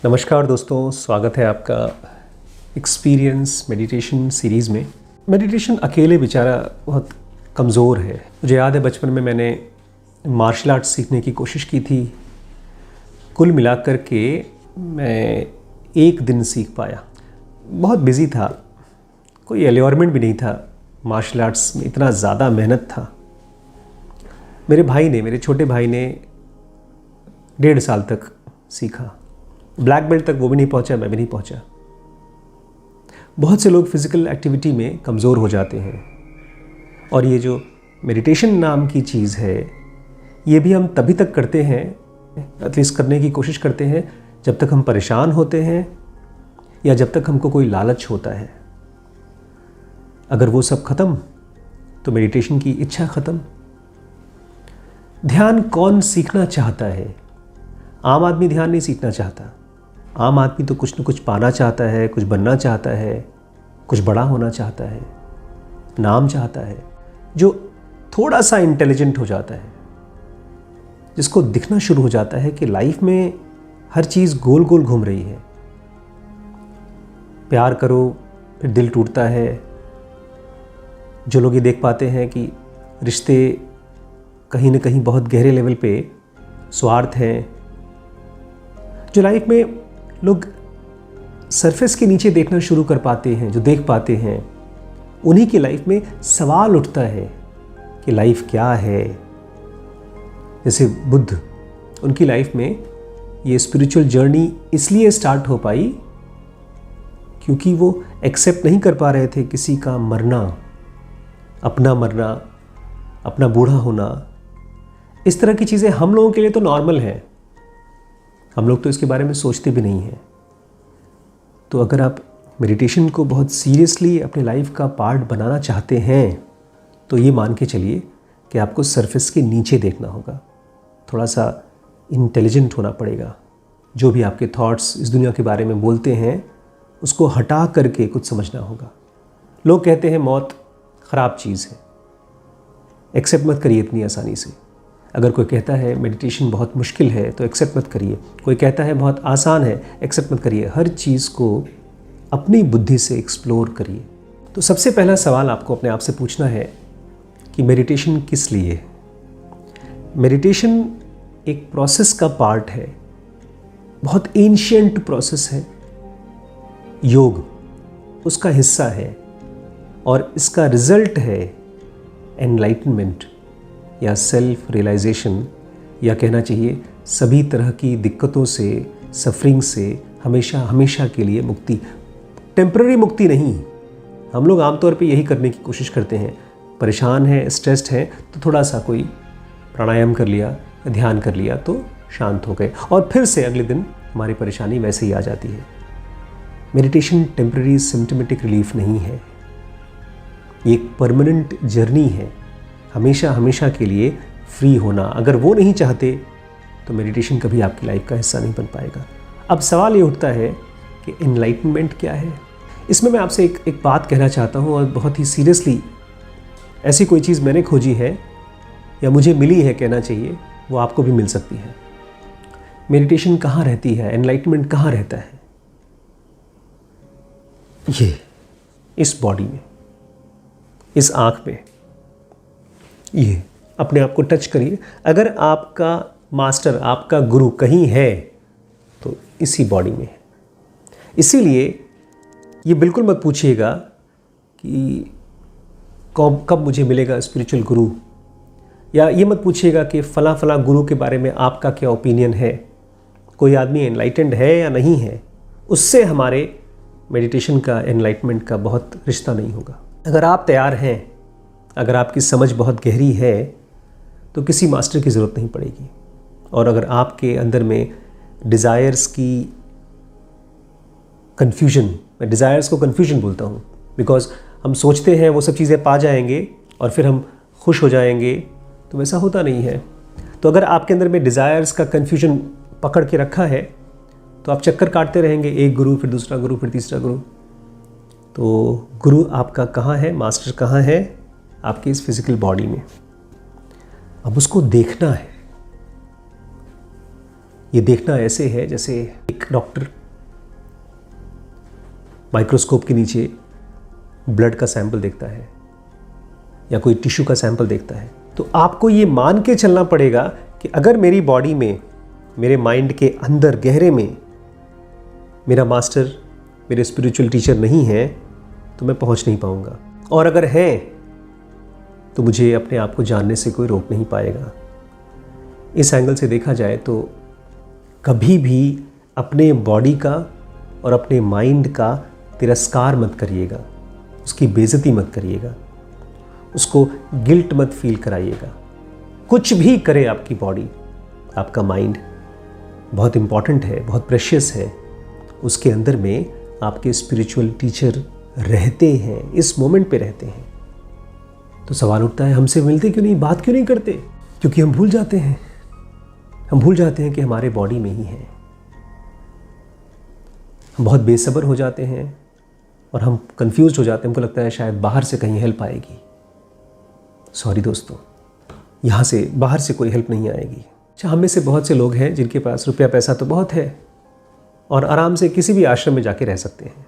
नमस्कार दोस्तों, स्वागत है आपका एक्सपीरियंस मेडिटेशन सीरीज़ में। मेडिटेशन अकेले बेचारा बहुत कमज़ोर है। मुझे याद है बचपन में मैंने मार्शल आर्ट्स सीखने की कोशिश की थी। कुल मिलाकर के मैं एक दिन सीख पाया। बहुत बिज़ी था, कोई एलियोरमेंट भी नहीं था। मार्शल आर्ट्स में इतना ज़्यादा मेहनत था। मेरे छोटे भाई ने 1.5 साल तक सीखा। ब्लैक बेल्ट तक वो भी नहीं पहुंचा, मैं भी नहीं पहुंचा। बहुत से लोग फिज़िकल एक्टिविटी में कमज़ोर हो जाते हैं, और ये जो मेडिटेशन नाम की चीज़ है, ये भी हम तभी तक करते हैं, एटलीस्ट करने की कोशिश करते हैं, जब तक हम परेशान होते हैं या जब तक हमको कोई लालच होता है। अगर वो सब ख़त्म तो मेडिटेशन की इच्छा ख़त्म। ध्यान कौन सीखना चाहता है? आम आदमी ध्यान नहीं सीखना चाहता। आम आदमी तो कुछ न कुछ पाना चाहता है, कुछ बनना चाहता है, कुछ बड़ा होना चाहता है, नाम चाहता है। जो थोड़ा सा इंटेलिजेंट हो जाता है, जिसको दिखना शुरू हो जाता है कि लाइफ में हर चीज़ गोल गोल घूम रही है। प्यार करो फिर दिल टूटता है। जो लोग ये देख पाते हैं कि रिश्ते कहीं न कहीं बहुत गहरे लेवल पे स्वार्थ हैं। जो लाइफ में लोग सरफेस के नीचे देखना शुरू कर पाते हैं, जो देख पाते हैं, उन्हीं की लाइफ में सवाल उठता है कि लाइफ क्या है। जैसे बुद्ध, उनकी लाइफ में ये स्पिरिचुअल जर्नी इसलिए स्टार्ट हो पाई क्योंकि वो एक्सेप्ट नहीं कर पा रहे थे किसी का मरना, अपना बूढ़ा होना। इस तरह की चीज़ें हम लोगों के लिए तो नॉर्मल है, हम लोग तो इसके बारे में सोचते भी नहीं हैं। तो अगर आप मेडिटेशन को बहुत सीरियसली अपने लाइफ का पार्ट बनाना चाहते हैं तो ये मान के चलिए कि आपको सरफेस के नीचे देखना होगा। थोड़ा सा इंटेलिजेंट होना पड़ेगा। जो भी आपके थॉट्स इस दुनिया के बारे में बोलते हैं, उसको हटा करके कुछ समझना होगा। लोग कहते हैं मौत ख़राब चीज़ है, एक्सेप्ट मत करिए इतनी आसानी से। अगर कोई कहता है मेडिटेशन बहुत मुश्किल है तो एक्सेप्ट मत करिए। कोई कहता है बहुत आसान है, एक्सेप्ट मत करिए। हर चीज़ को अपनी बुद्धि से एक्सप्लोर करिए। तो सबसे पहला सवाल आपको अपने आप से पूछना है कि मेडिटेशन किस लिए? मेडिटेशन एक प्रोसेस का पार्ट है, बहुत एंशिएंट प्रोसेस है। योग उसका हिस्सा है, और इसका रिजल्ट है एनलाइटनमेंट या सेल्फ रियलाइजेशन, या कहना चाहिए सभी तरह की दिक्कतों से, सफरिंग से हमेशा के लिए मुक्ति। टेम्पररी मुक्ति नहीं। हम लोग आमतौर पे यही करने की कोशिश करते हैं। परेशान हैं, स्ट्रेस्ड हैं, तो थोड़ा सा कोई प्राणायाम कर लिया, ध्यान कर लिया तो शांत हो गए, और फिर से अगले दिन हमारी परेशानी वैसे ही आ जाती है। मेडिटेशन टेम्पररी सिम्टमेटिक रिलीफ नहीं है, ये एक परमानेंट जर्नी है। हमेशा के लिए फ्री होना। अगर वो नहीं चाहते तो मेडिटेशन कभी आपकी लाइफ का हिस्सा नहीं बन पाएगा। अब सवाल ये उठता है कि एनलाइटनमेंट क्या है? इसमें मैं आपसे एक बात कहना चाहता हूँ, और बहुत ही सीरियसली ऐसी कोई चीज़ मैंने खोजी है या मुझे मिली है, कहना चाहिए, वो आपको भी मिल सकती है। मेडिटेशन कहाँ रहती है, एनलाइटनमेंट कहाँ रहता है? ये इस बॉडी में, इस आँख में। ये अपने आप को टच करिए। अगर आपका मास्टर, आपका गुरु कहीं है तो इसी बॉडी में है। इसीलिए ये बिल्कुल मत पूछिएगा कि कब मुझे मिलेगा स्पिरिचुअल गुरु, या ये मत पूछिएगा कि फला गुरु के बारे में आपका क्या ओपिनियन है। कोई आदमी एनलाइटेंड है या नहीं है, उससे हमारे मेडिटेशन का, एनलाइटमेंट का बहुत रिश्ता नहीं होगा। अगर आप तैयार हैं, अगर आपकी समझ बहुत गहरी है, तो किसी मास्टर की ज़रूरत नहीं पड़ेगी। और अगर आपके अंदर में डिज़ायर्स की कन्फ्यूजन, मैं डिज़ायर्स को कन्फ्यूजन बोलता हूँ, बिकॉज हम सोचते हैं वो सब चीज़ें पा जाएंगे और फिर हम खुश हो जाएंगे, तो वैसा होता नहीं है। तो अगर आपके अंदर में डिज़ायर्स का कन्फ्यूजन पकड़ के रखा है तो आप चक्कर काटते रहेंगे, एक गुरु फिर दूसरा गुरु फिर तीसरा गुरु। तो गुरु आपका कहाँ है, मास्टर कहाँ है? आपकी इस फिजिकल बॉडी में। अब उसको देखना है। ये देखना ऐसे है जैसे एक डॉक्टर माइक्रोस्कोप के नीचे ब्लड का सैंपल देखता है या कोई टिश्यू का सैंपल देखता है। तो आपको ये मान के चलना पड़ेगा कि अगर मेरी बॉडी में, मेरे माइंड के अंदर गहरे में मेरा मास्टर, मेरे स्पिरिचुअल टीचर नहीं है तो मैं पहुंच नहीं पाऊंगा, और अगर है तो मुझे अपने आप को जानने से कोई रोक नहीं पाएगा। इस एंगल से देखा जाए तो कभी भी अपने बॉडी का और अपने माइंड का तिरस्कार मत करिएगा, उसकी बेइज्जती मत करिएगा, उसको गिल्ट मत फील कराइएगा। कुछ भी करे आपकी बॉडी, आपका माइंड बहुत इम्पॉर्टेंट है, बहुत प्रेशियस है। उसके अंदर में आपके स्पिरिचुअल टीचर रहते हैं, इस मोमेंट पे रहते हैं। तो सवाल उठता है, हमसे मिलते क्यों नहीं, बात क्यों नहीं करते? क्योंकि हम भूल जाते हैं। हम भूल जाते हैं कि हमारे बॉडी में ही है। हम बहुत बेसब्र हो जाते हैं और हम कंफ्यूज हो जाते हैं। हमको लगता है शायद बाहर से कहीं हेल्प आएगी। सॉरी दोस्तों, यहाँ से बाहर से कोई हेल्प नहीं आएगी। अच्छा, हम में से बहुत से लोग हैं जिनके पास रुपया पैसा तो बहुत है और आराम से किसी भी आश्रम में जाके रह सकते हैं।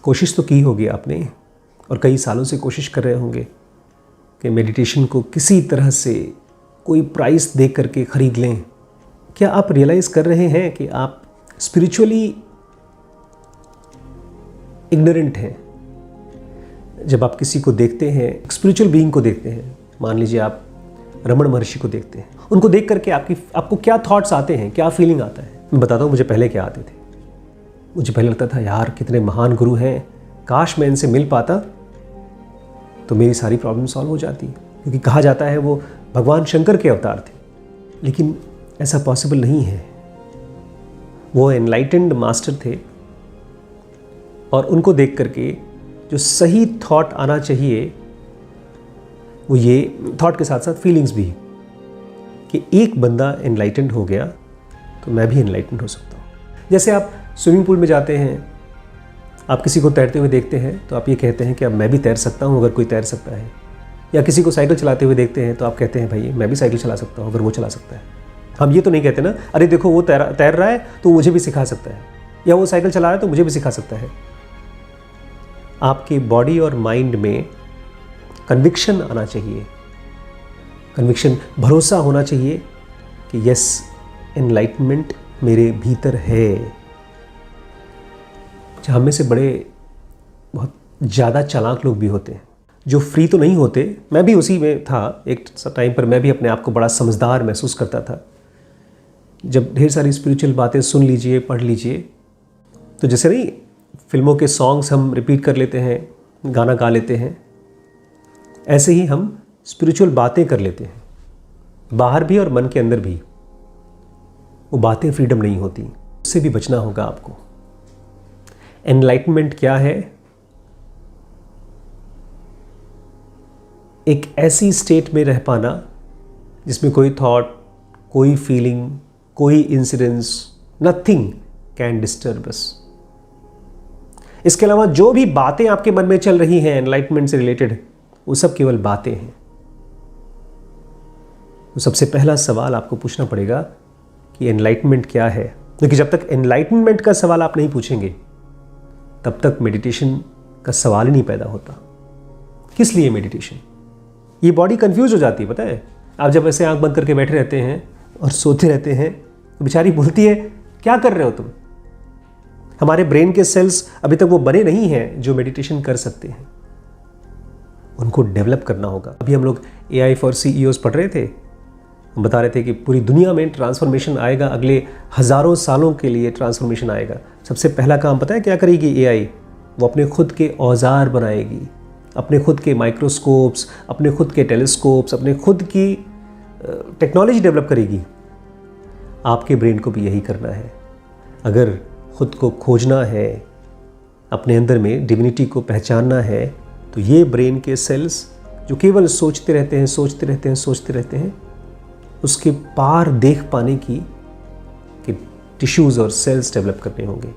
कोशिश तो की होगी आपने और कई सालों से कोशिश कर रहे होंगे कि मेडिटेशन को किसी तरह से कोई प्राइस दे करके ख़रीद लें। क्या आप रियलाइज़ कर रहे हैं कि आप स्पिरिचुअली इग्नोरेंट हैं? जब आप किसी को देखते हैं, स्पिरिचुअल बीइंग को देखते हैं, मान लीजिए आप रमण महर्षि को देखते हैं, उनको देख करके आपको क्या थॉट्स आते हैं, क्या फीलिंग आता है? मैं बताता हूँ मुझे पहले क्या आते थे। मुझे पहले लगता था यार कितने महान गुरु हैं, काश मैं इनसे मिल पाता तो मेरी सारी प्रॉब्लम सॉल्व हो जाती, क्योंकि कहा जाता है वो भगवान शंकर के अवतार थे। लेकिन ऐसा पॉसिबल नहीं है। वो एनलाइटेंड मास्टर थे और उनको देख करके जो सही थॉट आना चाहिए वो ये थॉट के साथ साथ फीलिंग्स भी, कि एक बंदा एनलाइटेंड हो गया तो मैं भी एनलाइटेंड हो सकता हूँ। जैसे आप स्विमिंग पूल में जाते हैं, आप किसी को तैरते हुए देखते हैं तो आप ये कहते हैं कि अब मैं भी तैर सकता हूँ अगर कोई तैर सकता है। या किसी को साइकिल चलाते हुए देखते हैं तो आप कहते हैं भाई मैं भी साइकिल चला सकता हूँ अगर वो चला सकता है। हम ये तो नहीं कहते ना, अरे देखो वो तैर रहा है तो मुझे भी सिखा सकता है, या वो साइकिल चला रहा है तो मुझे भी सिखा सकता है। आपकी बॉडी और माइंड में कन्विक्शन आना चाहिए, कन्विक्शन, भरोसा होना चाहिए कि यस, एनलाइटमेंट मेरे भीतर है। हम में से बड़े बहुत ज़्यादा चालाक लोग भी होते हैं जो फ्री तो नहीं होते। मैं भी उसी में था एक टाइम पर। मैं भी अपने आप को बड़ा समझदार महसूस करता था। जब ढेर सारी स्पिरिचुअल बातें सुन लीजिए, पढ़ लीजिए, तो जैसे नहीं फिल्मों के सॉन्ग्स हम रिपीट कर लेते हैं, गाना गा लेते हैं, ऐसे ही हम स्पिरिचुअल बातें कर लेते हैं, बाहर भी और मन के अंदर भी। वो बातें फ्रीडम नहीं होती, उससे भी बचना होगा आपको। एनलाइटमेंट क्या है? एक ऐसी स्टेट में रह पाना जिसमें कोई थॉट, कोई फीलिंग, कोई incidence, nothing can disturb us. इसके अलावा जो भी बातें आपके मन में चल रही हैं एनलाइटमेंट से रिलेटेड, वो सब केवल बातें हैं। तो सबसे पहला सवाल आपको पूछना पड़ेगा कि एनलाइटमेंट क्या है, क्योंकि जब तक एनलाइटमेंट का सवाल आप नहीं पूछेंगे तब तक मेडिटेशन का सवाल ही नहीं पैदा होता। किस लिए मेडिटेशन? ये बॉडी कंफ्यूज हो जाती है, पता है। आप जब ऐसे आंख बंद करके बैठे रहते हैं और सोते रहते हैं तो बेचारी बोलती है क्या कर रहे हो तुम? हमारे ब्रेन के सेल्स अभी तक वो बने नहीं हैं जो मेडिटेशन कर सकते हैं। उनको डेवलप करना होगा। अभी हम लोग AI फॉर CEOs पढ़ रहे थे, हम बता रहे थे कि पूरी दुनिया में ट्रांसफॉर्मेशन आएगा, अगले हज़ारों सालों के लिए ट्रांसफॉर्मेशन आएगा। सबसे पहला काम पता है क्या करेगी AI? वो अपने खुद के औजार बनाएगी, अपने खुद के माइक्रोस्कोप्स, अपने खुद के टेलीस्कोप्स, अपने खुद की टेक्नोलॉजी डेवलप करेगी। आपके ब्रेन को भी यही करना है। अगर खुद को खोजना है, अपने अंदर में डिविनिटी को पहचानना है, तो ये ब्रेन के सेल्स जो केवल सोचते रहते हैं, सोचते रहते हैं, सोचते रहते हैं, उसके पार देख पाने की कि टिश्यूज़ और सेल्स डेवलप करने होंगे।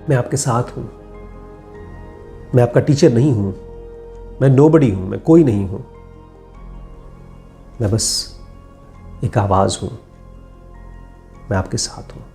मैं आपके साथ हूँ, मैं आपका टीचर नहीं हूँ, मैं नोबडी हूँ, मैं कोई नहीं हूँ, मैं बस एक आवाज़ हूँ। मैं आपके साथ हूँ।